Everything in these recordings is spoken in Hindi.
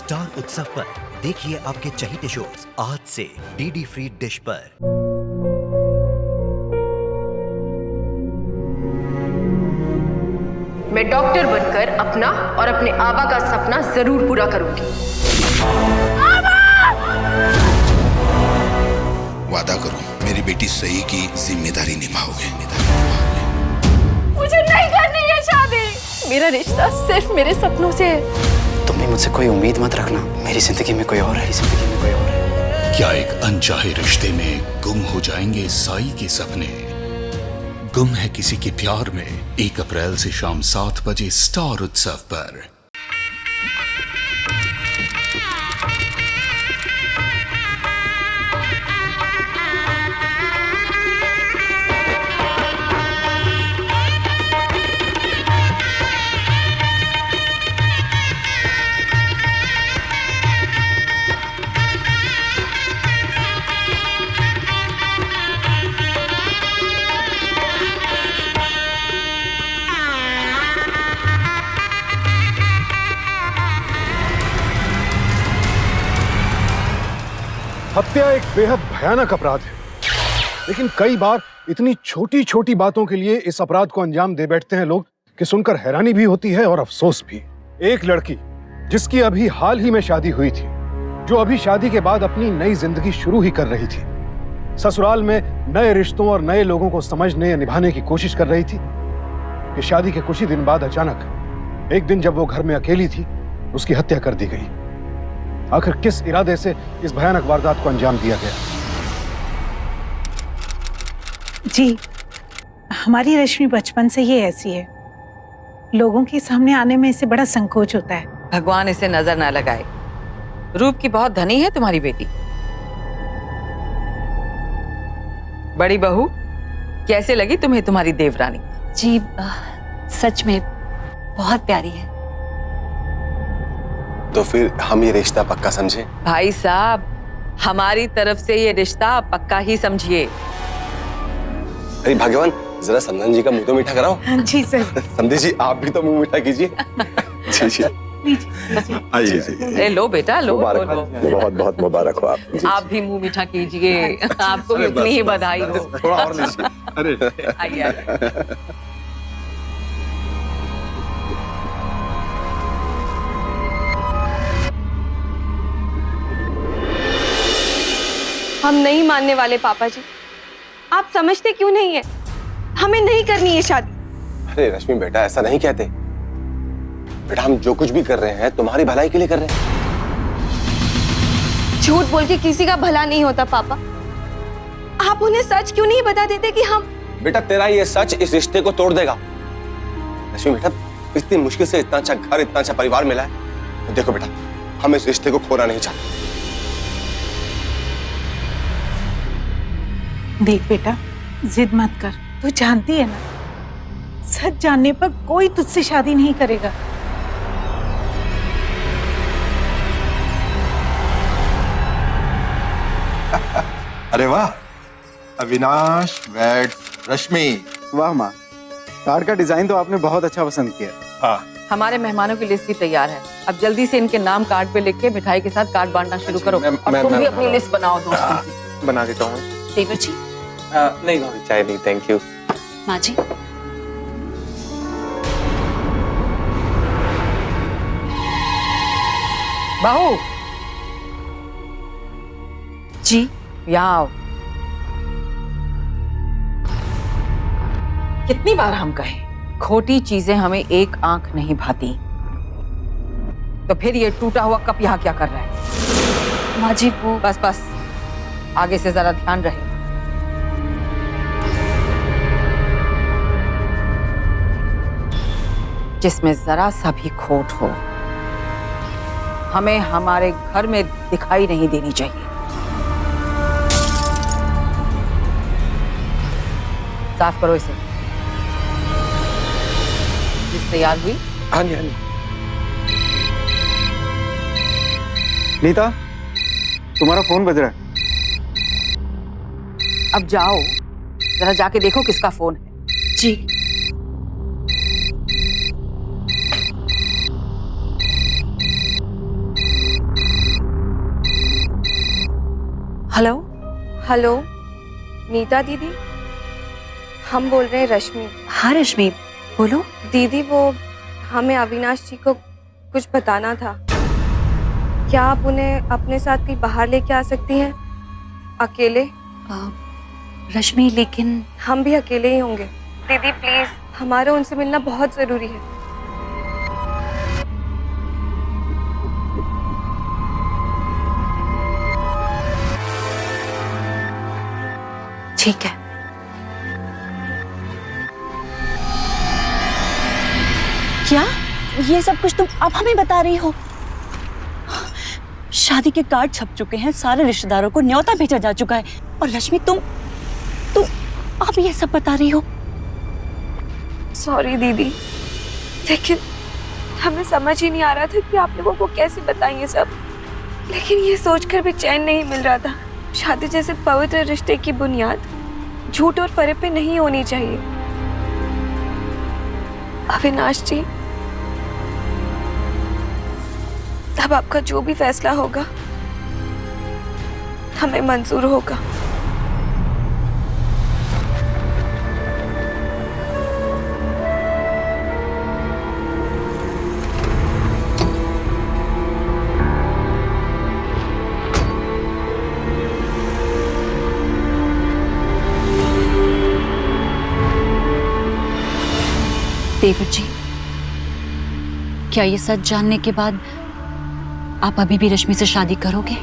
स्टार उत्सव पर देखिए आपके चहीते शोज आज से डीडी फ्री डिश पर। मैं डॉक्टर बनकर अपना और अपने आबा का सपना जरूर पूरा करूंगी। वादा करो मेरी बेटी सही की जिम्मेदारी निभाओगे। मुझे नहीं करनी है शादी। मेरा रिश्ता सिर्फ मेरे सपनों से है। तुम भी मुझसे कोई उम्मीद मत रखना। मेरी जिंदगी में कोई और है, जिंदगी में कोई और है। क्या एक अनचाहे रिश्ते में गुम हो जाएंगे साई के सपने? गुम है किसी के प्यार में 1 अप्रैल से शाम 7 बजे स्टार उत्सव पर। हत्या एक बेहद भयानक अपराध है, लेकिन कई बार इतनी छोटी छोटी बातों के लिए इस अपराध को अंजाम दे बैठते हैं लोग कि सुनकर हैरानी भी होती है और अफसोस भी। एक लड़की जिसकी अभी हाल ही में शादी हुई थी, जो अभी शादी के बाद अपनी नई जिंदगी शुरू ही कर रही थी, ससुराल में नए रिश्तों और नए लोगों को समझने या निभाने की कोशिश कर रही थी कि शादी के कुछ ही दिन बाद अचानक एक दिन जब वो घर में अकेली थी, उसकी हत्या कर दी गई। आखिर किस इरादे से इस भयानक वारदात को अंजाम दिया गया? जी, हमारी रश्मि बचपन से ही ऐसी है। लोगों के सामने आने में इसे बड़ा संकोच होता है। भगवान इसे नजर ना लगाए। रूप की बहुत धनी है तुम्हारी बेटी। बड़ी बहू, कैसे लगी तुम्हें तुम्हारी देवरानी? जी, सच में बहुत प्यारी है। तो फिर हम ये रिश्ता पक्का समझे? भाई साहब, हमारी तरफ से ये रिश्ता पक्का ही समझिए। अरे भगवान, जरा संदन जी का मुंह तो मीठा कराओ। जी सर। संदीप जी, आप भी तो मुंह मीठा कीजिए। जी जी, आइए अरे लो बेटा, लो लो लो। बहुत बहुत मुबारक हो आप। आप भी मुंह मीठा कीजिए। आपको भी उतनी ही बधाई हो। थोड़ा और लीजिए। अरे आइए। हम नहीं मानने वाले पापा जी। आप समझते क्यों नहीं है? हमें नहीं करनी है शादी। अरे रश्मि बेटा, ऐसा नहीं कहते बेटा। हम जो कुछ भी कर रहे हैं तुम्हारी भलाई के लिए कर रहे हैं। झूठ बोल के किसी का भला नहीं होता पापा। आप उन्हें सच क्यों नहीं बता देते कि हम... बेटा, तेरा ये सच इस रिश्ते को तोड़ देगा। रश्मि बेटा, इतनी मुश्किल से इतना अच्छा घर, इतना अच्छा परिवार मिला है। तो देखो बेटा, हम इस रिश्ते को खोना नहीं चाहते। देख बेटा, जिद मत कर। तू जानती है ना, सच जानने पर कोई तुझसे शादी नहीं करेगा। अरे वाह, अविनाश वेड रश्मि। वाह माँ, कार्ड का डिजाइन तो आपने बहुत अच्छा पसंद किया। हाँ, हमारे मेहमानों की लिस्ट भी तैयार है। अब जल्दी से इनके नाम कार्ड पे लिख के मिठाई के साथ कार्ड बांटना शुरू करो। और तुम भी अपनी लिस्ट बनाओ दोस्तों की। बना देता हूँ। देवर जी। नहीं भाभी, चाय नहीं, थैंक यू। माँ जी। बहू जी, यहाँ आओ। कितनी बार हम कहें, खोटी चीजें हमें एक आंख नहीं भाती। तो फिर ये टूटा हुआ कप यहाँ क्या कर रहा है? माँ जी वो... बस बस, आगे से जरा ध्यान रहे। जिसमें जरा सा भी खोट हो, हमें हमारे घर में दिखाई नहीं देनी चाहिए। साफ करो इसे। लिस्ट तैयार हुई? हाँ जी, हाँ जी। नीता, तुम्हारा फोन बज रहा है। अब जाओ, जरा जाके देखो किसका फोन है। जी। हेलो। हेलो नीता दीदी, हम बोल रहे हैं रश्मि। हाँ रश्मि, बोलो। दीदी वो हमें अविनाश जी को कुछ बताना था। क्या आप उन्हें अपने साथ कहीं बाहर लेके आ सकती हैं अकेले? रश्मि लेकिन हम भी अकेले ही होंगे। दीदी प्लीज, हमारा उनसे मिलना बहुत जरूरी है। ठीक है। क्या ये सब कुछ तुम अब हमें बता रही हो? शादी के कार्ड छप चुके हैं, सारे रिश्तेदारों को न्योता भेजा जा चुका है, और रश्मि तुम अब ये सब बता रही हो? सॉरी दीदी, लेकिन हमें समझ ही नहीं आ रहा था कि आप लोगों को कैसे बताएं ये सब। लेकिन ये सोचकर भी चैन नहीं मिल रहा था। शादी जैसे पवित्र रिश्ते की बुनियाद झूठ और फरेब पे नहीं होनी चाहिए। अविनाश जी, अब आपका जो भी फैसला होगा हमें मंजूर होगा। देवर जी, क्या ये सच जानने के बाद आप अभी भी रश्मि से शादी करोगे?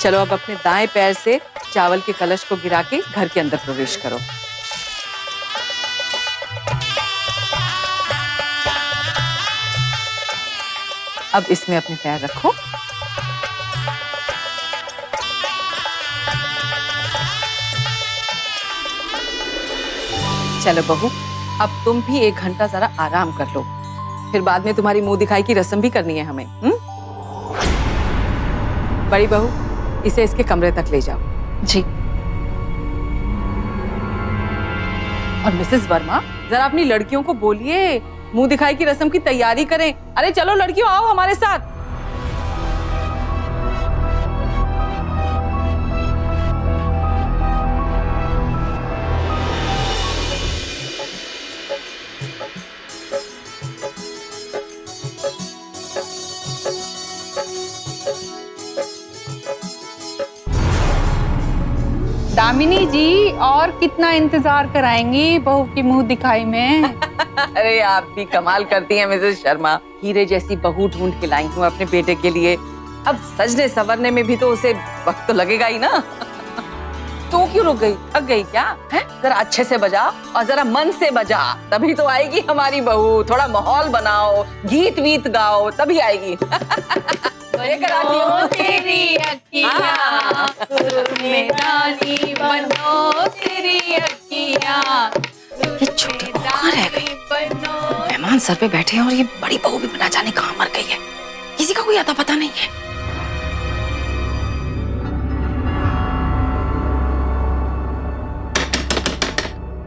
चलो अब अपने दाएं पैर से चावल के कलश को गिरा के घर के अंदर प्रवेश करो। अब इसमें अपने पैर रखो। चलो बहू, अब तुम भी 1 घंटा जरा आराम कर लो, फिर बाद में तुम्हारी मुंह दिखाई की रस्म भी करनी है हमें। बड़ी बहू, इसे इसके कमरे तक ले जाओ। जी। और मिसेस वर्मा, जरा अपनी लड़कियों को बोलिए मुंह दिखाई की रस्म की तैयारी करें। अरे चलो लड़कियों, आओ हमारे साथ। दामिनी जी, और कितना इंतजार कराएंगी बहू की मुंह दिखाई में? अरे आप भी कमाल करती हैं मिसेस शर्मा। हीरे जैसी बहू ढूंढ के लाई हूँ अपने बेटे के लिए। अब सजने संवरने में भी तो उसे वक्त तो लगेगा ही ना। तो क्यों रुक गई? थक गई क्या? है? जरा अच्छे से बजा और जरा मन से बजा, तभी तो आएगी हमारी बहू। थोड़ा माहौल बनाओ, गीत वीत गाओ, तभी आएगी। तेरी अखियाँ सुर में रानी बनो, तेरी अखियाँ। ये छोटी बहू कहाँ रह गई? मेहमान सर पे बैठे हैं और ये बड़ी बहू भी बिना जाने कहाँ मर गई है। किसी का कोई आता पता नहीं है।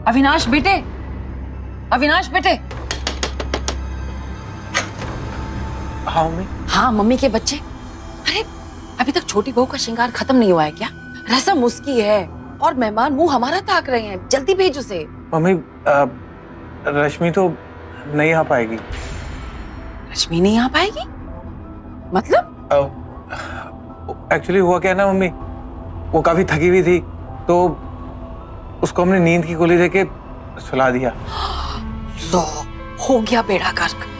अविनाश बेटे, अविनाश बेटे। हाँ मम्मी। हाँ मम्मी के बच्चे। अरे अभी तक छोटी बहू का श्रृंगार खत्म नहीं हुआ है क्या? रस्म उसकी है और मेहमान मुंह हमारा ताक रहे हैं। जल्दी भेज उसे। मम्मी, रश्मि तो नहीं आ पाएगी। रश्मि नहीं आ पाएगी? मतलब? एक्चुअली हुआ क्या ना मम्मी, वो काफी थकी हुई थी तो उसको हमने नींद की गोली देके सुला दिया। लो, हो गया बेड़ा गर्क।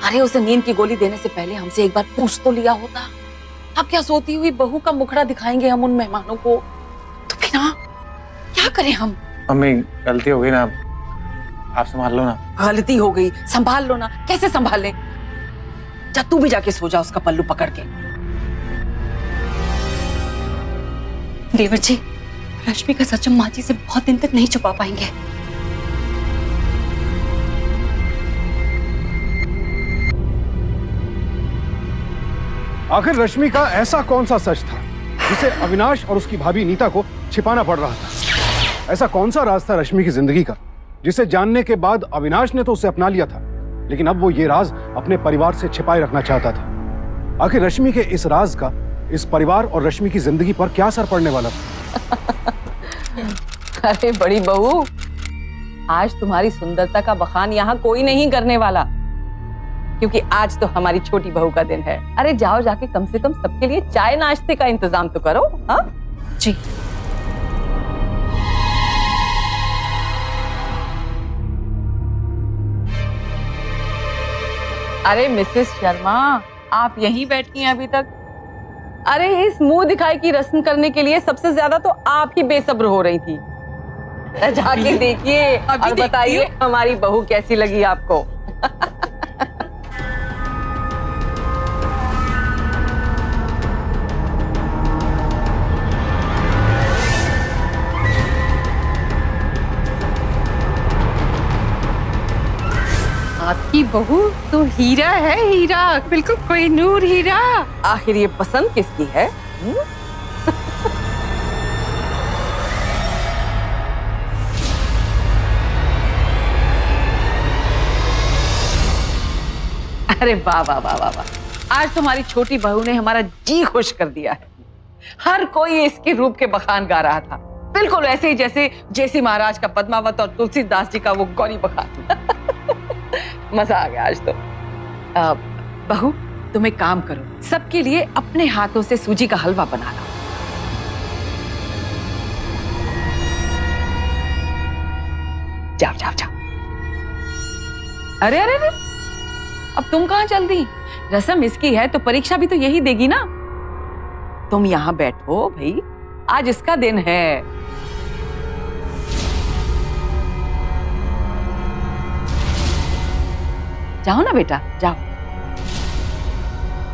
अरे उसे नींद की गोली देने से पहले हमसे एक बार पूछ तो लिया होता। अब क्या सोती हुई बहू का मुखड़ा दिखाएंगे हम उन मेहमानों को? तो फिर ना क्या करें हम? मम्मी गलती हो गई ना, आप संभाल लो ना। गलती हो गई, संभाल लो ना। कैसे संभाल लें? जा तू भी जाके सो जा उसका पल्लू पकड़ के। देवर जी, रश्मि का सच हम माँ जी से बहुत दिन तक नहीं छुपा पाएंगे। आखिर रश्मि का ऐसा कौन सा सच था जिसे अविनाश और उसकी भाभी नीता को छिपाना पड़ रहा था? ऐसा कौन सा राज था रश्मि की जिंदगी का जिसे जानने के बाद अविनाश ने तो उसे अपना लिया था, लेकिन अब वो ये राज अपने परिवार से छिपाए रखना चाहता था? आखिर रश्मि के इस राज का इस परिवार और रश्मि की जिंदगी पर क्या असर पड़ने वाला था? अरे बड़ी बहू, आज तुम्हारी सुंदरता का बखान यहाँ कोई नहीं करने वाला, क्योंकि आज तो हमारी छोटी बहू का दिन है। अरे जाओ, जाके कम से कम सबके लिए चाय नाश्ते का इंतजाम तो करो। हाँ जी। अरे मिसेस शर्मा, आप यहीं बैठी हैं अभी तक? अरे इस मुंह दिखाई की रस्म करने के लिए सबसे ज्यादा तो आप ही बेसब्र हो रही थी। जाके देखिए और बताइए हमारी बहू कैसी लगी आपको। आपकी बहू तो हीरा है, हीरा, बिल्कुल कोहिनूर हीरा। आखिर ये पसंद किसकी है? अरे वाह वाह वाह वाह वाह, आज तुम्हारी छोटी बहू ने हमारा जी खुश कर दिया है। हर कोई इसके रूप के बखान गा रहा था, बिल्कुल ऐसे ही जैसे जैसी महाराज का पद्मावत और तुलसीदास जी का वो गौरी बखान। मजा आ गया आज तो। बहू तुम एक काम करो, सबके लिए अपने हाथों से सूजी का हलवा बना लो। जाओ जाओ जाओ। अरे अरे अरे, अब तुम कहां चल दी? रस्म इसकी है तो परीक्षा भी तो यही देगी ना। तुम यहां बैठो भाई, आज इसका दिन है। जाओ ना बेटा, जाओ।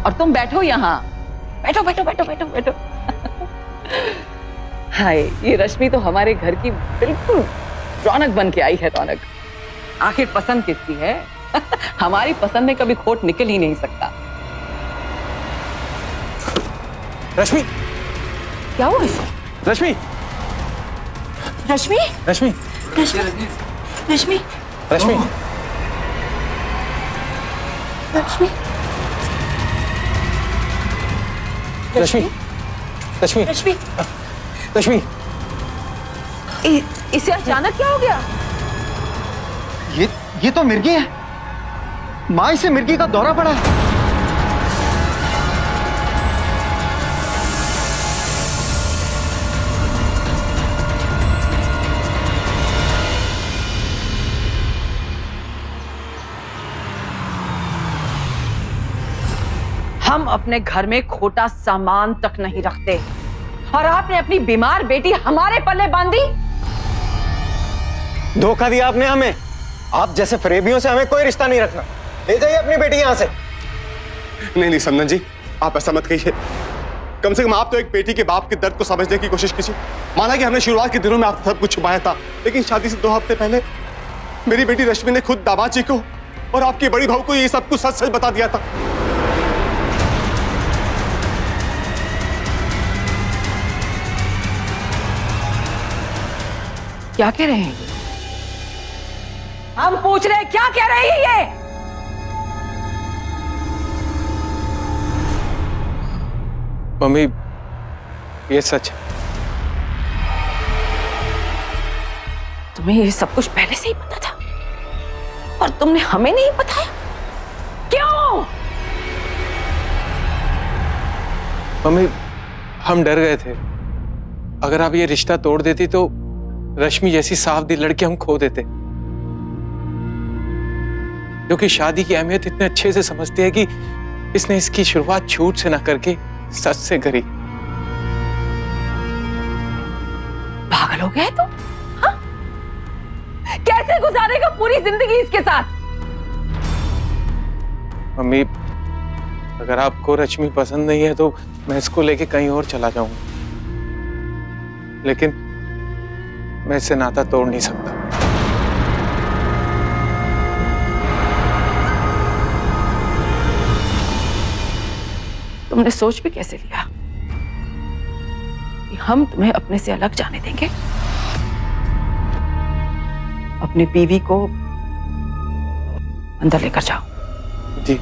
और तुम बैठो यहाँ, बैठो बैठो बैठो बैठो बैठो। हाय, ये रश्मि तो हमारे घर की बिल्कुल रौनक बन के आई है। रौनक आखिर पसंद किसकी है? हमारी पसंद में कभी खोट निकल ही नहीं सकता। रश्मि, क्या हुआ इसे? रश्मि, रश्मि, रश्मि, रश्मि, रश्मि, रश्मि, रश्मि, रश्मि, रश्मि, रश्मि, रश्मि। इसे अचानक क्या हो गया? ये तो मिर्गी है माँ, इसे मिर्गी का दौरा पड़ा है। हम अपने घर में खोटा सामान तक नहीं रखते और आपने अपनी बीमार बेटी हमारे पल्ले बांधी। धोखा दिया आपने हमें। आप जैसे फरेबियों से हमें कोई रिश्ता नहीं रखना। ले जाइए अपनी बेटी यहाँ से। नहीं नहीं समधन जी, आप ऐसा मत कहिए। कम से कम आप तो एक बेटी के बाप के दर्द को समझने की कोशिश कीजिए। माना कि हमने शुरुआत के दिनों में आपसे सब कुछ छुपाया था, लेकिन शादी से 2 हफ्ते पहले मेरी बेटी रश्मि ने खुद दामाद जी को और आपकी बड़ी बहू को ये सब कुछ सच सच बता दिया था। क्या कह रहे हैं ये? हम पूछ रहे हैं क्या कह रही है ये? मम्मी, ये सच है। तुम्हें ये सब कुछ पहले से ही पता था और तुमने हमें नहीं बताया? क्यों? मम्मी, हम डर गए थे। अगर आप ये रिश्ता तोड़ देती तो रश्मि जैसी साफ दिल लड़की हम खो देते। जो कि शादी की अहमियत इतने अच्छे से समझती है कि इसने इसकी शुरुआत झूठ से ना करके सच से करी। पागल हो गया है तो? हाँ? कैसे गुजारेगा पूरी जिंदगी इसके साथ? मम्मी, अगर आपको रश्मि पसंद नहीं है तो मैं इसको लेके कहीं और चला जाऊंगा, लेकिन मैं इससे नाता तोड़ नहीं सकता। तुमने सोच भी कैसे लिया कि हम तुम्हें अपने से अलग जाने देंगे? अपनी बीवी को अंदर लेकर जाओ। जी।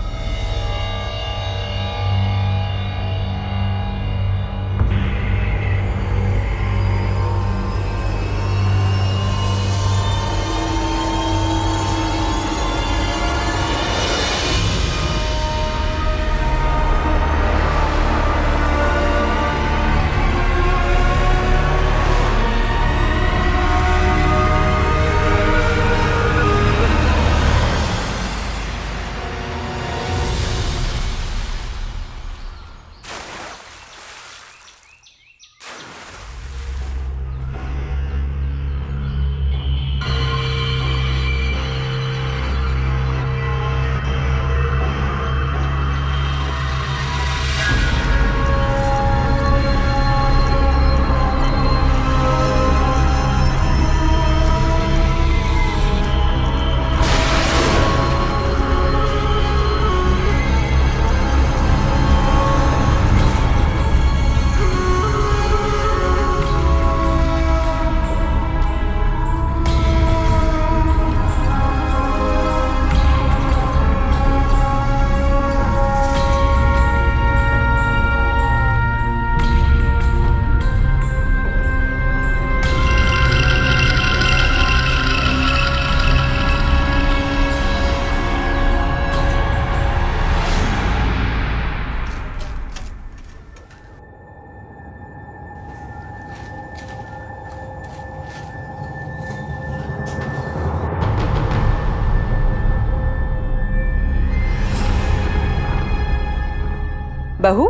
बहू,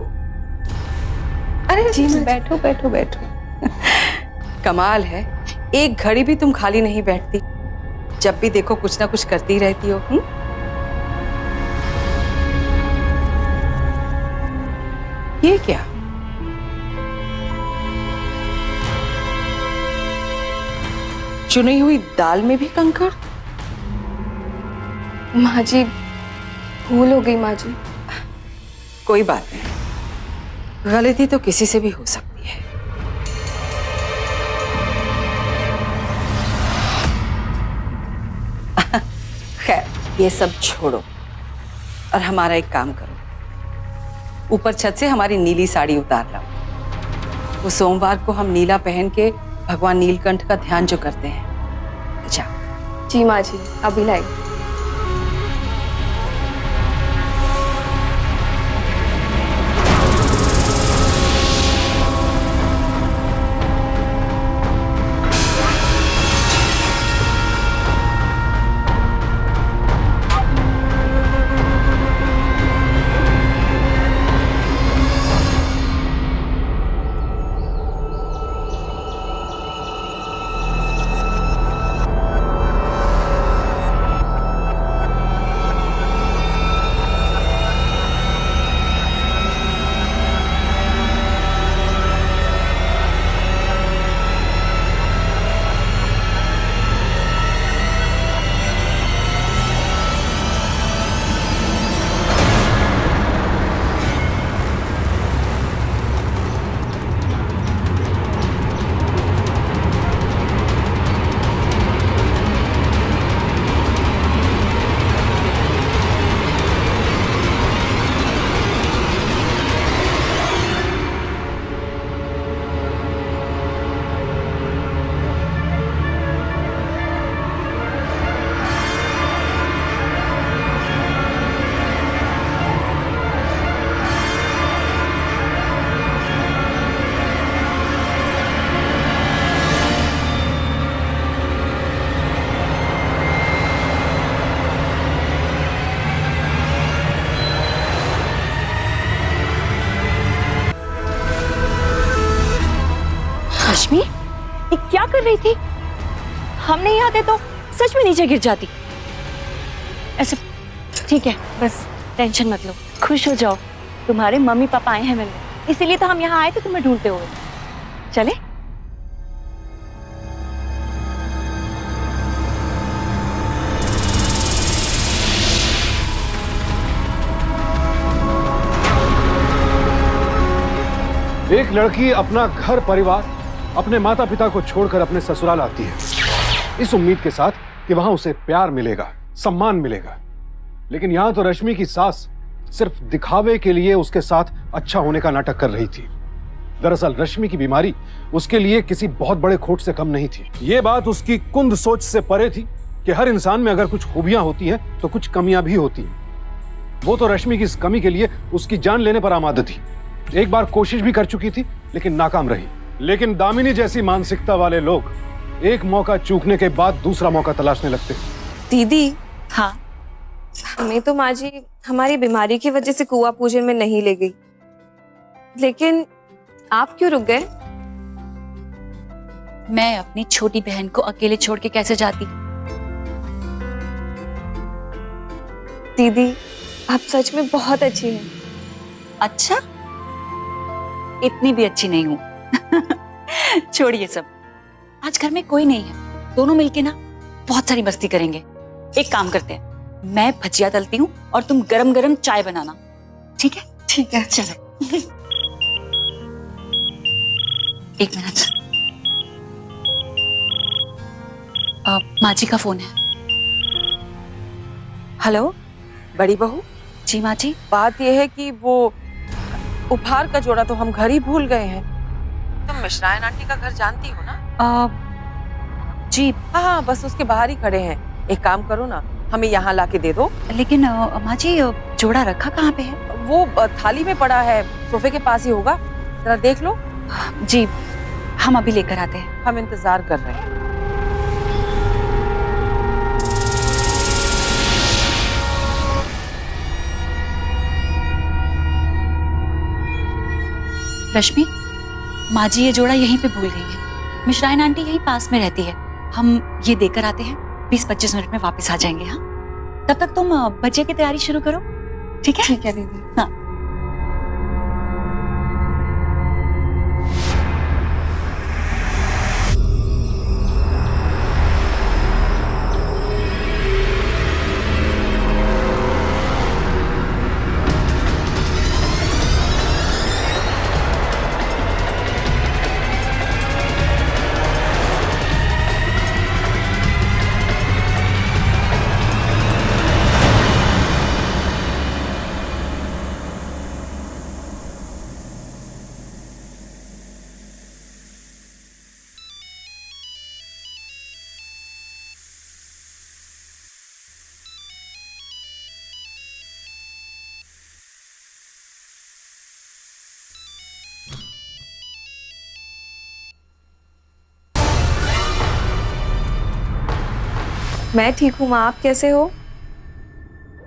अरे जी बैठो बैठो बैठो। कमाल है, एक घड़ी भी तुम खाली नहीं बैठती, जब भी देखो कुछ ना कुछ करती रहती हो। ये क्या? चुनी हुई दाल में भी कंकड़? माँ जी, भूल हो गई माँ जी। कोई बात नहीं, गलती तो किसी से भी हो सकती है। खैर, ये सब छोड़ो और हमारा एक काम करो, ऊपर छत से हमारी नीली साड़ी उतार लाओ। वो सोमवार को हम नीला पहन के भगवान नीलकंठ का ध्यान जो करते हैं। अच्छा। जी माँ जी, अभी लाई। रश्मि, ये क्या कर रही थी? हम नहीं आते तो सच में नीचे गिर जाती। ऐसे ठीक है, बस टेंशन मत लो, खुश हो जाओ। तुम्हारे मम्मी पापा आए हैं मिलने, इसीलिए तो हम यहाँ आए थे तुम्हें ढूंढते हुए। चले? एक लड़की अपना घर परिवार, अपने माता पिता को छोड़कर अपने ससुराल आती है इस उम्मीद के साथ कि वहां उसे प्यार मिलेगा, सम्मान मिलेगा। लेकिन यहां तो रश्मि की सास सिर्फ दिखावे के लिए उसके साथ अच्छा होने का नाटक कर रही थी। दरअसल रश्मि की बीमारी उसके लिए किसी बहुत बड़े खोट से कम नहीं थी। ये बात उसकी कुंद सोच से परे थी कि हर इंसान में अगर कुछ खूबियां होती हैं तो कुछ कमियां भी होती हैं। वो तो रश्मि की इस कमी के लिए उसकी जान लेने पर आमादा थी। एक बार कोशिश भी कर चुकी थी लेकिन नाकाम रही। लेकिन दामिनी जैसी मानसिकता वाले लोग एक मौका चूकने के बाद दूसरा मौका तलाशने लगते। दीदी, हाँ, हमें तो माँ जी हमारी बीमारी की वजह से कुआं पूजन में नहीं ले गई, लेकिन आप क्यों रुक गए? मैं अपनी छोटी बहन को अकेले छोड़ के कैसे जाती? दीदी, आप सच में बहुत अच्छी हैं। अच्छा, इतनी भी अच्छी नहीं हूं। छोड़िए सब, आज घर में कोई नहीं है, दोनों मिलके ना बहुत सारी मस्ती करेंगे। एक काम करते हैं, मैं भजिया तलती हूँ और तुम गरम गरम चाय बनाना, ठीक है? ठीक है, चलो। एक मिनट, माँ जी का फोन है। हेलो, बड़ी बहू। जी माँ जी। बात यह है कि वो उपहार का जोड़ा तो हम घर ही भूल गए हैं। तुम मिश्रायन आंटी का घर जानती हो ना? जी हाँ, बस उसके बाहर ही खड़े हैं। एक काम करो ना, हमें यहाँ लाके दे दो। लेकिन माँ जी, जोड़ा रखा कहाँ पे है? वो थाली में पड़ा है, सोफे के पास ही होगा, जरा देख लो। जी, हम अभी लेकर आते हैं। हम इंतजार कर रहे हैं। रश्मि, माँ जी ये जोड़ा यहीं पे भूल गई है। मिश्रायन आंटी यहीं पास में रहती है, हम ये देकर आते हैं। 20-25 मिनट में वापस आ जाएंगे। हाँ, तब तक तुम भजिया की तैयारी शुरू करो, ठीक है? ठीक है दीदी। हाँ। मैं ठीक हूँ माँ, आप कैसे हो?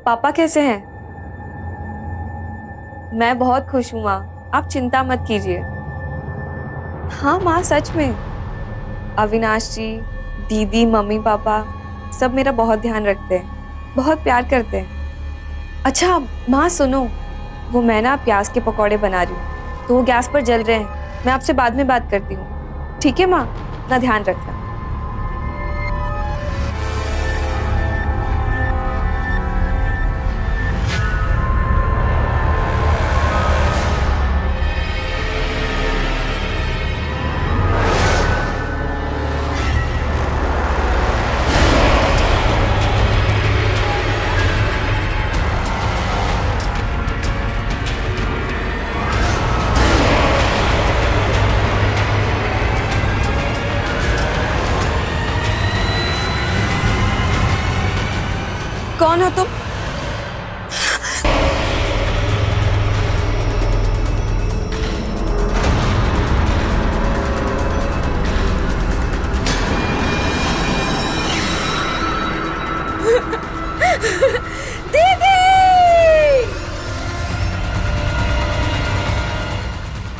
पापा कैसे हैं? मैं बहुत खुश हूँ माँ, आप चिंता मत कीजिए। हाँ माँ, सच में अविनाश जी, दीदी, मम्मी पापा सब मेरा बहुत ध्यान रखते हैं, बहुत प्यार करते हैं। अच्छा माँ सुनो, वो मैं ना प्याज के पकौड़े बना रही हूँ, तो वो गैस पर जल रहे हैं। मैं आपसे बाद में बात करती हूँ, ठीक है माँ? अपना ध्यान रखना। कौन हो तुम? दीदी!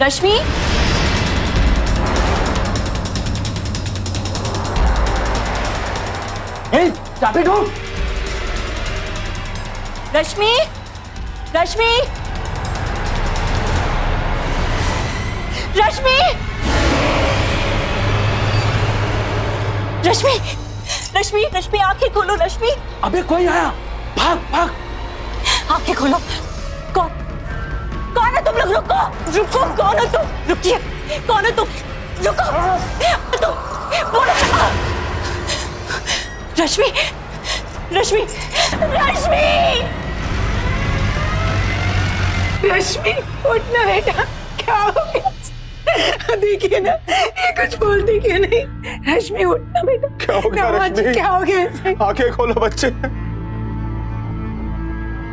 रश्मि, चाबी ढूंढ। रश्मि, रश्मि, रश्मि, रश्मि, रश्मि, रश्मि, आंखें खोलो रश्मि। अबे कोई आया, भाग भाग। आंखें खोलो। कौन कौन है तुम लोग? रुको रुको, कौन है तुम? रुकिए, कौन है तुम? रुको तुम, बोलो। रश्मि, रश्मि, रश्मि, रश्मि उठना बेटा, क्या हो गया? देखिए ना, ये कुछ बोलती क्यों नहीं? रश्मि उठना बेटा। क्या हो गया रश्मि? क्या हो गया इसे? आंखें खोलो बच्चे।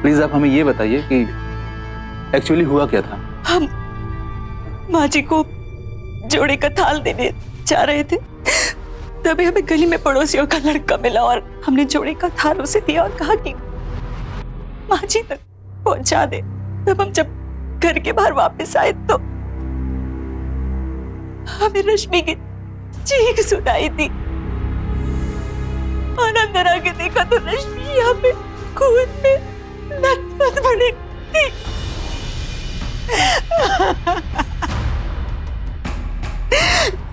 प्लीज आप हमें ये बताइए कि एक्चुअली हुआ क्या था? हम माँ जी को जोड़े का थाल देने जा रहे थे, तभी हमें गली में पड़ोसियों का लड़का मिला और हमने जोड़े का थाल उसे दिया और कहा कि माँ जी तक पहुंचा दे। तब हम जब घर के बाहर वापस आए तो हमें रश्मि की चीख सुनाई थी और अंदर आके देखा तो रश्मि यहाँ पे खून में लथपथ पड़ी थी।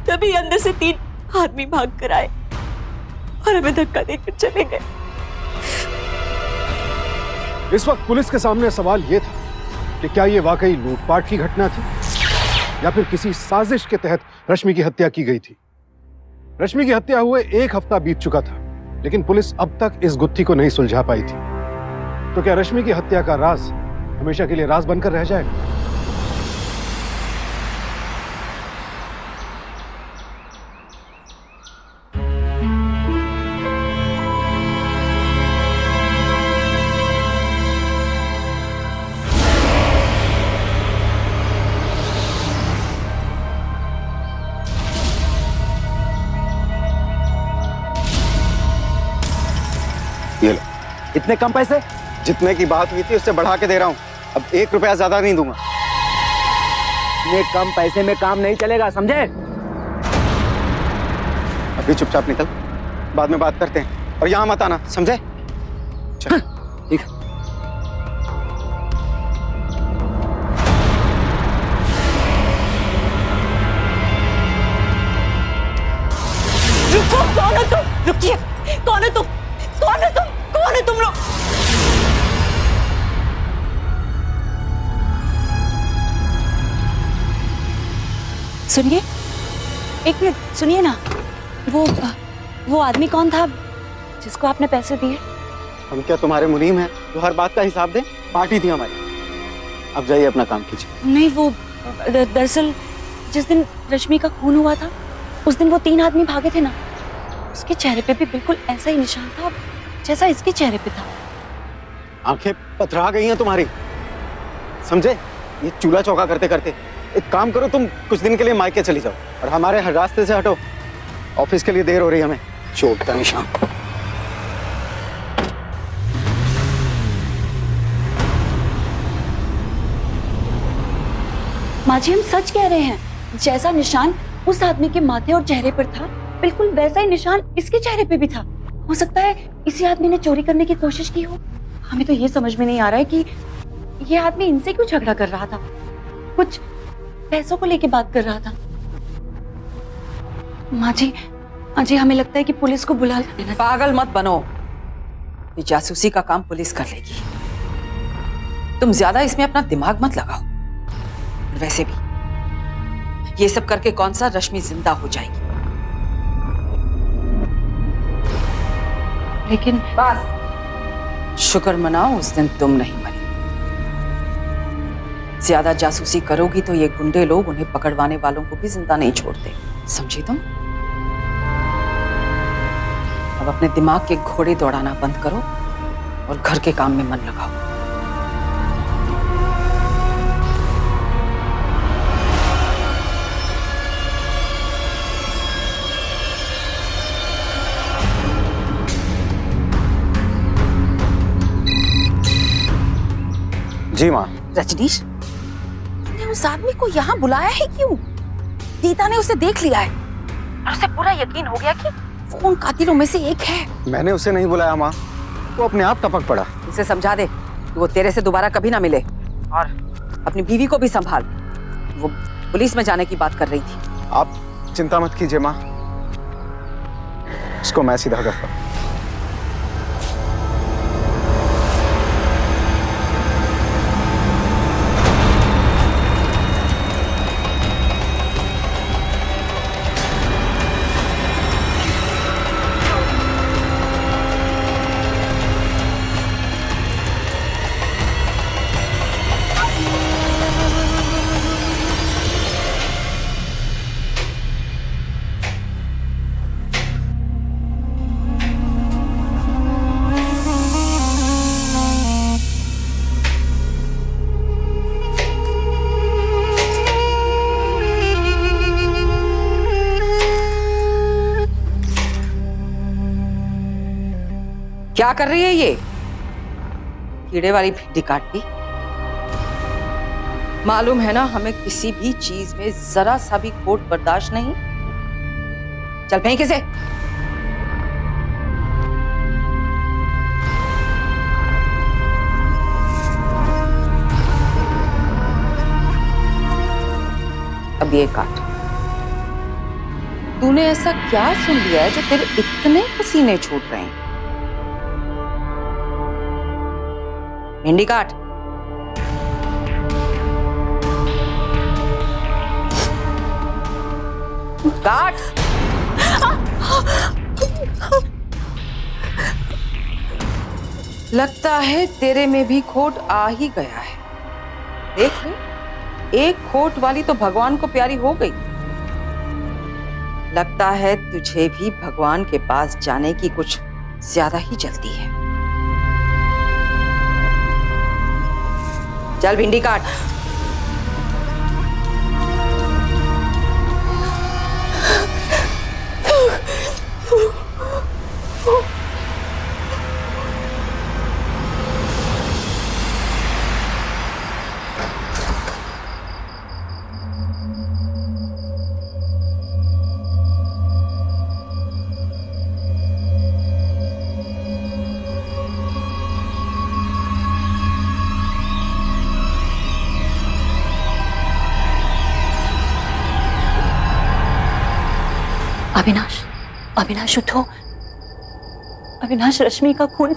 तभी अंदर से 3 आदमी भाग कर आए और हमें धक्का देकर चले गए। इस वक्त पुलिस के सामने सवाल यह था कि क्या ये वाकई लूटपाट की घटना थी या फिर किसी साजिश के तहत रश्मि की हत्या की गई थी। रश्मि की हत्या हुए 1 हफ्ता बीत चुका था, लेकिन पुलिस अब तक इस गुत्थी को नहीं सुलझा पाई थी। तो क्या रश्मि की हत्या का राज हमेशा के लिए राज बनकर रह जाएगा? ये लो, इतने कम पैसे? जितने की बात हुई थी उससे बढ़ा के दे रहा हूँ। अब 1 रुपया ज्यादा नहीं दूंगा। इतने कम पैसे में काम नहीं चलेगा, समझे? अभी चुपचाप निकल, बाद में बात करते हैं। और यहाँ मत आना, समझे? चल। ठीक है। रुको, कौन है तुम? रुकिए, कौन है तुम? कौन है तुम? कौन है तुम लोग? सुनिए, एक मिनट सुनिए ना। वो आदमी कौन था जिसको आपने पैसे दिए? हम क्या तुम्हारे मुनीम हैं जो हर बात का हिसाब दें? पार्टी थी हमारी। अब जाइए अपना काम कीजिए। नहीं, वो दरअसल जिस दिन रश्मि का खून हुआ था उस दिन वो 3 आदमी भागे थे ना, उसके चेहरे पे भी बिल्कुल ऐसा ही निशान था जैसा इसके चेहरे पे था। आंखें पथरा गई हैं तुम्हारी, समझे? ये चूल्हा चौका करते करते एक काम करो, तुम कुछ दिन के लिए मायके चली जाओ और हमारे हर रास्ते से हटो। ऑफिस के लिए देर हो रही है हमें। चोट का निशान। माँ जी, हम सच कह रहे हैं, जैसा निशान उस आदमी के माथे और चेहरे पर था बिल्कुल वैसा ही निशान इसके चेहरे पे भी था। हो सकता है इसी आदमी ने चोरी करने की कोशिश की हो। हमें तो ये समझ में नहीं आ रहा है कि ये आदमी इनसे क्यों झगड़ा कर रहा था, कुछ पैसों को लेके बात कर रहा था। माँ जी हमें लगता है कि पुलिस को बुला लेना। पागल मत बनो, ये जासूसी का काम पुलिस कर लेगी। तुम ज्यादा इसमें अपना दिमाग मत लगाओ। वैसे भी ये सब करके कौन सा रश्मि जिंदा हो जाएगी। लेकिन बस शुक्र मनाओ उस दिन तुम नहीं मरी। ज्यादा जासूसी करोगी तो ये गुंडे लोग उन्हें पकड़वाने वालों को भी जिंदा नहीं छोड़ते, समझी तुम? अब अपने दिमाग के घोड़े दौड़ाना बंद करो और घर के काम में मन लगाओ। जी माँ। रजनीश, तुमने उस आदमी को यहाँ बुलाया है क्यों? दीता ने उसे देख लिया है और उसे पूरा यकीन हो गया कि वो उन कातिलों में से एक है। मैंने उसे नहीं बुलाया माँ, वो अपने आप टपक पड़ा। उसे समझा दे कि वो तेरे से दोबारा कभी ना मिले, और अपनी बीवी को भी संभाल, वो पुलिस में जाने की बात कर रही थी। आप चिंता मत कीजिए माँ, उसको मैं सीधा करता हूँ। क्या कर रही है ये? कीड़े वाली भिंडी काट दी। मालूम है ना, हमें किसी भी चीज में जरा सा भी खोट बर्दाश्त नहीं। चल फेंक इसे। अब ये काट। तूने ऐसा क्या सुन लिया है जो तेरे इतने पसीने छूट रहे हैं? भिंडी काट। काट। लगता है तेरे में भी खोट आ ही गया है। देख ले, एक खोट वाली तो भगवान को प्यारी हो गई। लगता है तुझे भी भगवान के पास जाने की कुछ ज्यादा ही जल्दी है। चल भिंडी काट। अविनाश, अविनाश उठो। अविनाश, रश्मि का खून।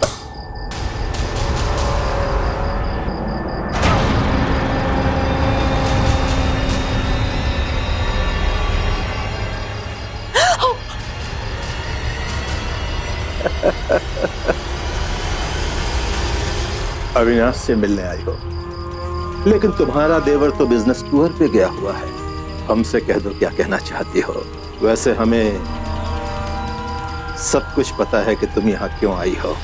अविनाश से मिलने आई हो, लेकिन तुम्हारा देवर तो बिजनेस टूर पे गया हुआ है। हमसे कह दो क्या कहना चाहती हो। वैसे हमें सब कुछ पता है कि तुम यहाँ क्यों आई हो।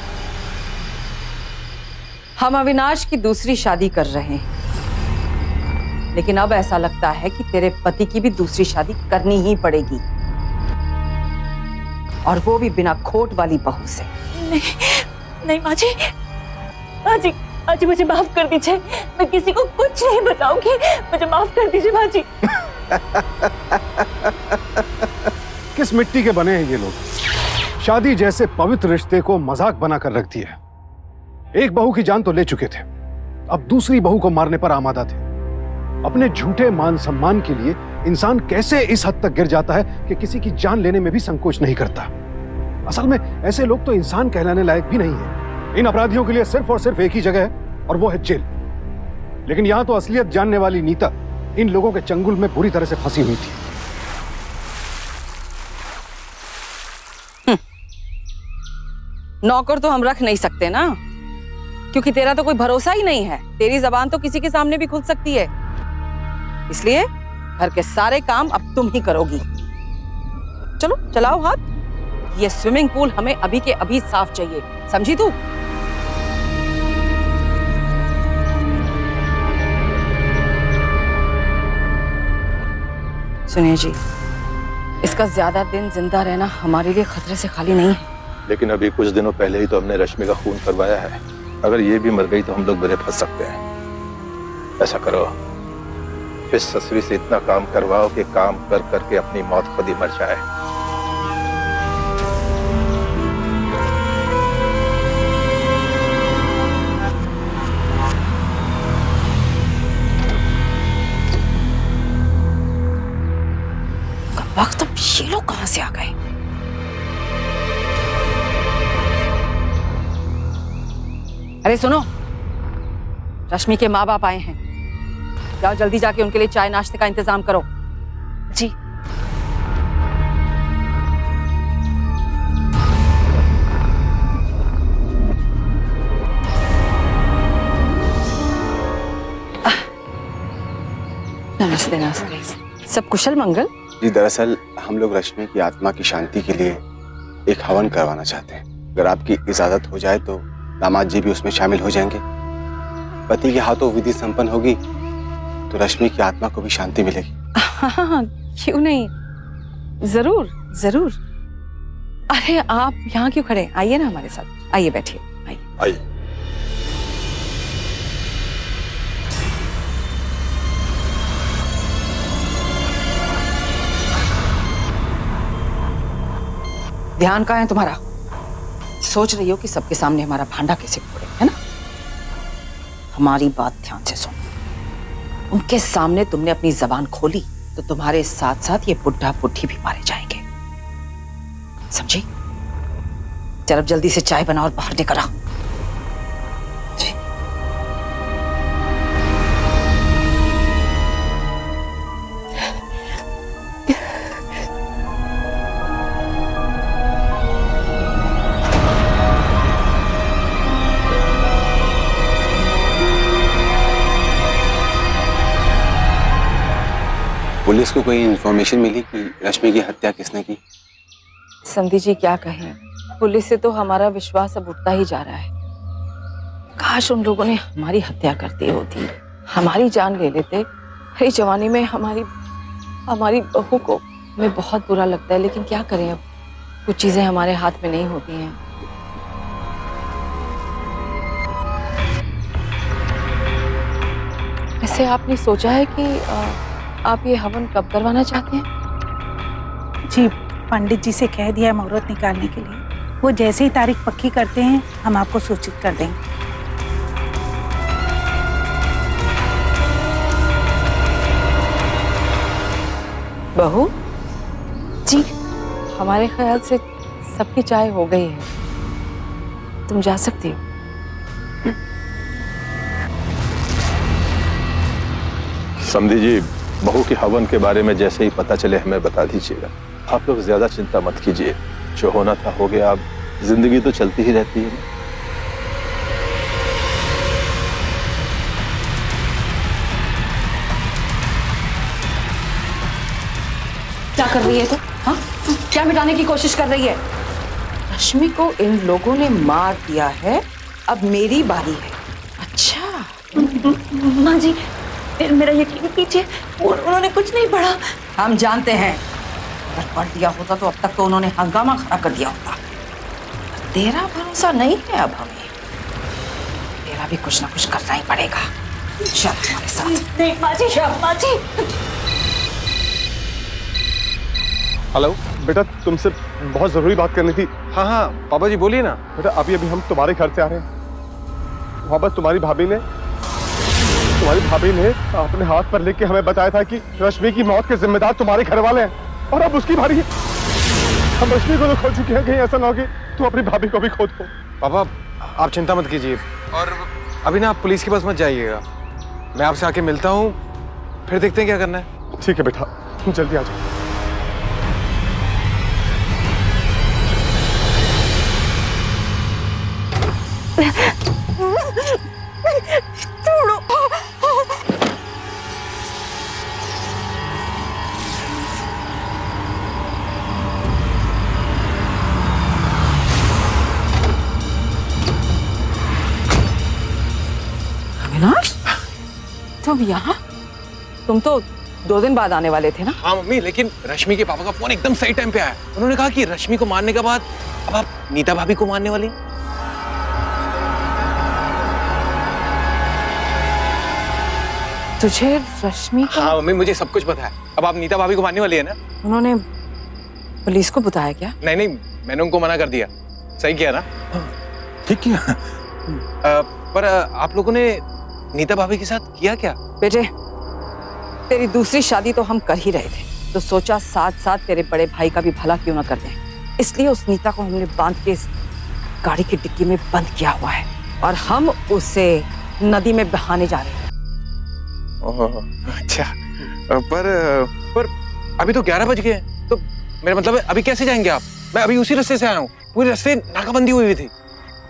हम अविनाश की दूसरी शादी कर रहे हैं, लेकिन अब ऐसा लगता है कि तेरे पति की भी दूसरी शादी करनी ही पड़ेगी, और वो भी बिना खोट वाली बहू से। नहीं, नहीं माँ जी, माँ जी, माँ जी मुझे माफ कर दीजिए। मैं किसी को कुछ नहीं बताऊंगी। मुझे माफ कर दीजिए माँ जी। किस मिट्टी के बने हैं ये लोग? शादी जैसे पवित्र रिश्ते को मजाक बनाकर रख दिया। एक बहू की जान तो ले चुके थे, अब दूसरी बहू को मारने पर आमादा थे। अपने झूठे मान सम्मान के लिए इंसान कैसे इस हद तक गिर जाता है कि किसी की जान लेने में भी संकोच नहीं करता। असल में ऐसे लोग तो इंसान कहलाने लायक भी नहीं है। इन अपराधियों के लिए सिर्फ और सिर्फ एक ही जगह है, और वो है जेल। लेकिन यहां तो असलियत जानने वाली नीता इन लोगों के चंगुल में बुरी तरह से फंसी हुई थी। नौकर तो हम रख नहीं सकते ना, क्योंकि तेरा तो कोई भरोसा ही नहीं है। तेरी जबान तो किसी के सामने भी खुल सकती है, इसलिए घर के सारे काम अब तुम ही करोगी। चलो चलाओ हाथ। ये स्विमिंग पूल हमें अभी के अभी साफ चाहिए, समझी तू? सुनिए जी, इसका ज्यादा दिन जिंदा रहना हमारे लिए खतरे से खाली नहीं है। लेकिन अभी कुछ दिनों पहले ही तो हमने रश्मि का खून करवाया है। अगर ये भी मर गई तो हम लोग बुरे फंस सकते हैं। ऐसा करो, इस ससुरी से इतना काम करवाओ कि काम कर करके अपनी मौत खुद ही मर जाए। से आ गए। अरे सुनो, रश्मि के माँ बाप आए हैं, जाओ जल्दी जाके उनके लिए चाय नाश्ते का इंतजाम करो। जी। नमस्ते नमस्ते, सब कुशल मंगल? जी दरअसल हम लोग रश्मि की आत्मा की शांति के लिए एक हवन करवाना चाहते हैं। अगर आपकी इजाजत हो जाए तो दामाद जी भी उसमें शामिल हो जाएंगे। पति के हाथों विधि संपन्न होगी तो रश्मि की आत्मा को भी शांति मिलेगी। हाँ, क्यों नहीं, जरूर जरूर। अरे आप यहाँ क्यों खड़े, आइए ना हमारे साथ, आइए बैठिए, आइए आइए। ध्यान कहाँ है तुम्हारा? सोच रही हो कि सबके सामने हमारा भांडा कैसे फोड़े, है ना? हमारी बात ध्यान से सुनो। उनके सामने तुमने अपनी जबान खोली तो तुम्हारे साथ साथ ये बुढ़ा बुढ़ी भी मारे जाएंगे, समझी? चल अब जल्दी से चाय बनाओ और बाहर निकल आओ। पुलिस को कोई इन्फॉर्मेशन मिली कि रश्मि की हत्या किसने की? संधि जी क्या कहें, पुलिस से तो हमारा विश्वास अब उठता ही जा रहा है। काश उन लोगों ने हमारी हत्या कर दी होती, हमारी जान ले लेते। हरी जवानी में हमारी बहू को हमें बहुत बुरा लगता है, लेकिन क्या करें, अब कुछ चीजें हमारे हाथ में नहीं होती हैं। ऐसे आपने सोचा है कि आप ये हवन कब करवाना चाहते हैं? जी, पंडित जी से कह दिया है मुहूर्त निकालने के लिए। वो जैसे ही तारीख पक्की करते हैं हम आपको सूचित कर देंगे। बहू जी। हमारे ख्याल से सबकी चाय हो गई है, तुम जा सकती हो। समधी जी, बहू के हवन के बारे में जैसे ही पता चले हमें बता दीजिएगा। आप लोग ज्यादा चिंता मत कीजिए, जो होना था हो गया। अब जिंदगी तो चलती ही रहती है। क्या कर रही है तू? हाँ, क्या मिटाने की कोशिश कर रही है? रश्मि को इन लोगों ने मार दिया है, अब मेरी बारी है। अच्छा माँ जी, फिर मेरा यकीन कीजिए, उन्होंने कुछ नहीं पढ़ा। हम जानते हैं, अगर पढ़ दिया होता तो अब तक तो उन्होंने हंगामा खड़ा कर दिया होता। तेरा भरोसा नहीं है अब हमें, तेरा भी कुछ ना कुछ करना ही पड़ेगा। चल हमारे साथ। नहीं माँ जी, माँ जी। हेलो बेटा, तुमसे बहुत जरूरी बात करनी थी। हाँ हाँ पापा जी बोलिए ना। बेटा अभी हम तुम्हारे घर से आ रहे हैं। वहां पर तुम्हारी भाभी ने अपने हाथ पर लिख के हमें बताया था कि रश्मि की मौत के जिम्मेदार तुम्हारे घर वाले हैं, और अब उसकी बारी है। हम रश्मि को तो खो चुके हैं, कहीं ऐसा ना हो कि तुम अपनी भाभी को भी खो दो। पापा आप चिंता मत कीजिए, और अभी ना आप पुलिस के पास मत जाइएगा। मैं आपसे आके मिलता हूँ, फिर देखते हैं क्या करना है। ठीक है बेटा, तुम जल्दी आ जाओ। अविनाश, तुम यहाँ? तुम तो 2 दिन बाद आने वाले थे ना? हाँ मम्मी, लेकिन रश्मि के पापा का फोन एकदम सही टाइम पे आया। उन्होंने कहा कि रश्मि को मारने के बाद अब आप नीता भाभी को मारने वाली हैं। तुझे रश्मि का? हाँ मम्मी, मुझे सब कुछ पता है। अब आप नीता भाभी को मारने वाली है ना? उन्होंने पुलिस को बताया क्या? नहीं, मैंने उनको मना कर दिया। सही किया ना? ठीक किया। पर आप लोगों ने नीता भाभी के साथ किया क्या? बेटे, तेरी दूसरी शादी तो हम कर ही रहे थे, तो सोचा साथ साथ तेरे बड़े भाई का भी भला क्यों ना कर दें। इसलिए उस नीता को हमने बांध के इस गाड़ी की डिक्की में बंद किया हुआ है और हम उसे नदी में बहाने जा रहे हैं। अच्छा, पर अभी तो 11 बज गए हैं, तो मेरा मतलब है अभी कैसे जाएंगे आप? मैं अभी उसी रास्ते से आया हूँ, पूरे रास्ते नाकाबंदी हुई थी।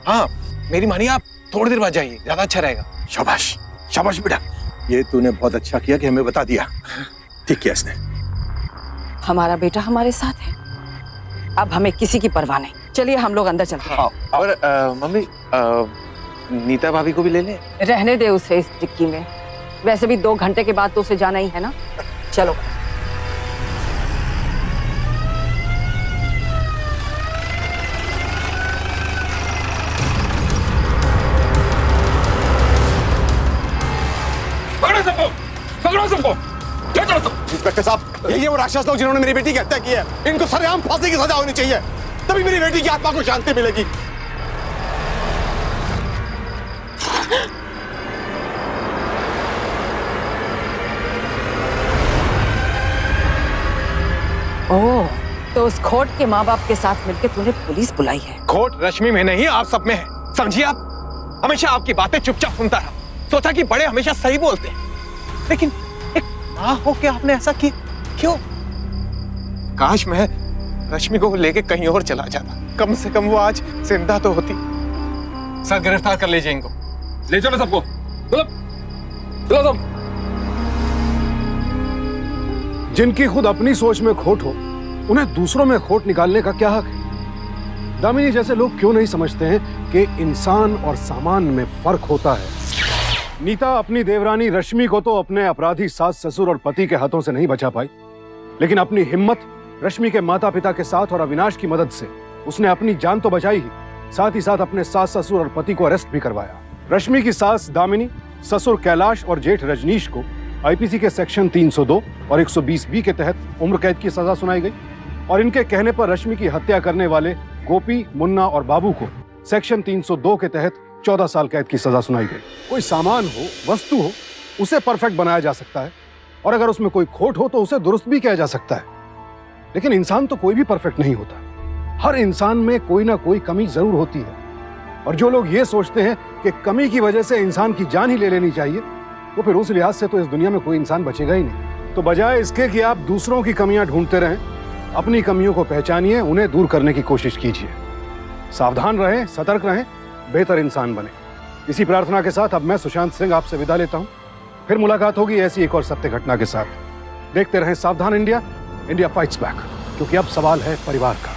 हाँ, मेरी मानिए आप थोड़ी देर बाद जाइए, ज्यादा अच्छा रहेगा। शाबाश शाबाश बेटा, ये तूने बहुत अच्छा किया कि हमें बता दिया। ठीक किया इसने। हमारा बेटा हमारे साथ है, अब हमें किसी की परवाह नहीं। चलिए हम लोग अंदर चलते हैं। और मम्मी, नीता भाभी को भी ले लें? रहने दे उसे इस डिक्की में, वैसे भी 2 घंटे के बाद तो उसे जाना ही है ना। चलो। पकड़ो सबको। इंस्पेक्टर साहब, यही है वो राक्षस लोग जिन्होंने मेरी बेटी की हत्या की है। इनको सरेआम फांसी की सजा होनी चाहिए, तभी मेरी बेटी की आत्मा को शांति मिलेगी। ओह, तो उस खोट के माँ बाप के साथ मिलकर तूने पुलिस बुलाई है। खोट रश्मि में नहीं, आप सब में है, समझिए। आप हमेशा आपकी बातें चुपचाप सुनता रहा, सोचा कि बड़े हमेशा सही बोलते हैं, लेकिन एक ना हो के आपने ऐसा किया क्यों? काश मैं रश्मि को लेके कहीं और चला जाता, कम से कम वो आज जिंदा तो होती। सर, गिरफ्तार कर लीजिए इनको, ले चलो सबको। चलो चलो सब। जिनकी खुद अपनी सोच में खोट हो, उन्हें दूसरों में खोट निकालने का क्या हक है? दामिनी जैसे लोग क्यों नहीं समझते हैं कि इंसान और सामान में फर्क होता है? नीता अपनी देवरानी रश्मि को तो अपने अपराधी सास ससुर और पति के हाथों से नहीं बचा पाई, लेकिन अपनी हिम्मत रश्मि के माता पिता के साथ और अविनाश की मदद से उसने अपनी जान तो बचाई ही, साथ ही साथ अपने सास ससुर और पति को अरेस्ट भी करवाया। रश्मि की सास दामिनी, ससुर कैलाश और जेठ रजनीश को आईपीसी के सेक्शन 302 और 120B के तहत उम्र कैद की सजा सुनाई गई और इनके कहने पर रश्मि की हत्या करने वाले गोपी, मुन्ना और बाबू को सेक्शन 302 के तहत 14 साल कैद की सजा सुनाई गई। कोई सामान हो, वस्तु हो, उसे परफेक्ट बनाया जा सकता है और अगर उसमें कोई खोट हो तो उसे दुरुस्त भी किया जा सकता है, लेकिन इंसान तो कोई भी परफेक्ट नहीं होता। हर इंसान में कोई ना कोई कमी जरूर होती है और जो लोग ये सोचते हैं कि कमी की वजह से इंसान की जान ही ले लेनी चाहिए, तो फिर उस लिहाज से तो इस दुनिया में कोई इंसान बचेगा ही नहीं। तो बजाय इसके कि आप दूसरों की कमियां ढूंढते रहें, अपनी कमियों को पहचानिए, उन्हें दूर करने की कोशिश कीजिए। सावधान रहें, सतर्क रहें, बेहतर इंसान बने। इसी प्रार्थना के साथ अब मैं सुशांत सिंह आपसे विदा लेता हूं। फिर मुलाकात होगी ऐसी एक और सत्य घटना के साथ। देखते रहें सावधान इंडिया, इंडिया फाइट्स बैक, क्योंकि अब सवाल है परिवार का।